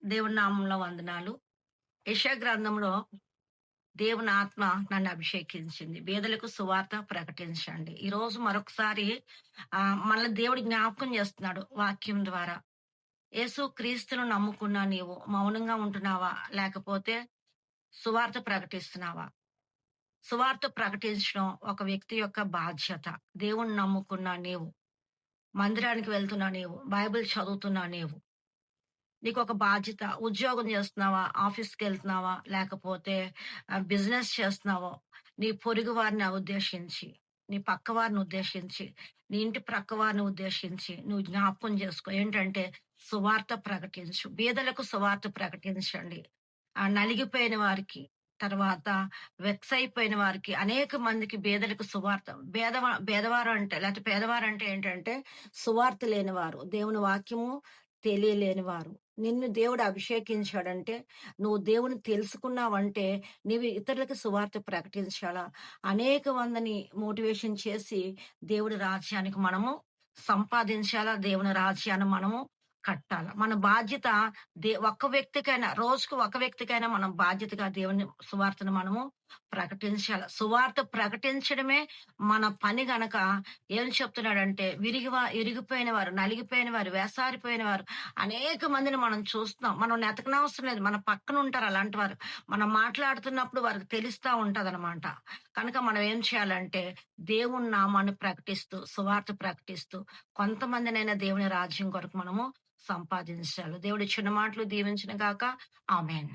దేవుని నామంలో వందనాలు. యెషయా గ్రంథంలో దేవుని ఆత్మ నన్ను అభిషేకించింది. బీదలకు సువార్త ప్రకటించండి. ఈరోజు మరొకసారి మనల్ని దేవుడు జ్ఞాపకం చేస్తున్నాడు వాక్యం ద్వారా. యేసు క్రీస్తును నమ్ముకున్న నీవు మౌనంగా ఉంటున్నావా? లేకపోతే సువార్త ప్రకటిస్తున్నావా? సువార్త ప్రకటించడం ఒక వ్యక్తి యొక్క బాధ్యత. దేవుణ్ణి నమ్ముకున్న నీవు, మందిరానికి వెళ్తున్న నీవు, బైబిల్ చదువుతున్న నీవు. నీకొక బాధ్యత. ఉద్యోగం చేస్తున్నావా? ఆఫీస్‌కెళ్తున్నావా? లేకపోతే బిజినెస్ చేస్తున్నావో, నీ పొరుగు వారిని ఉద్దేశించి, నీ పక్కవారిని ఉద్దేశించి, నీ ఇంటి ప్రక్క వారిని ఉద్దేశించి నువ్వు జ్ఞాపకం చేసుకో. ఏంటంటే సువార్త ప్రకటించు. బీదలకు సువార్త ప్రకటించండి. నలిగిపోయిన వారికి, తర్వాత వెక్స్ అయిపోయిన వారికి, అనేక మందికి బీదలకు సువార్త. బేదవారు అంటే లేకపోతే పేదవారంటే ఏంటంటే సువార్త లేనివారు. దేవుని వాక్యము తెలియలేని వారు. నిన్ను దేవుడు అభిషేకించాడంటే, నువ్వు దేవుని తెలుసుకున్నావంటే, నీవు ఇతరులకు సువార్త ప్రకటించాలా. అనేక మందిని మోటివేషన్ చేసి, దేవుడి రాజ్యానికి మనము సంపాదించాలా. దేవుని రాజ్యాన్ని మనము కట్టాల. మన బాధ్యత ఒక్క వ్యక్తికైనా, రోజుకు ఒక వ్యక్తికైనా మనం బాధ్యతగా దేవుని సువార్తను మనము ప్రకటించాల. సువార్త ప్రకటించడమే మన పని గనక ఏం చెప్తున్నాడంటే, ఇరిగిపోయిన వారు, నలిగిపోయిన వారు, వేసారిపోయిన వారు అనేక మందిని మనం చూస్తున్నాం. మనం నెతకనవసరం లేదు. మన పక్కన ఉంటారు అలాంటి వారు. మనం మాట్లాడుతున్నప్పుడు వారికి తెలుస్తా ఉంటదనమాట. కనుక మనం ఏం చేయాలంటే, దేవుని నామాన్ని ప్రకటిస్తూ, సువార్త ప్రకటిస్తూ, కొంతమందినైనా దేవుని రాజ్యం కొరకు మనము సంపాదించాలి. దేవుడు ఇచ్చిన మాటలు దీవించును గాక. ఆమేన్.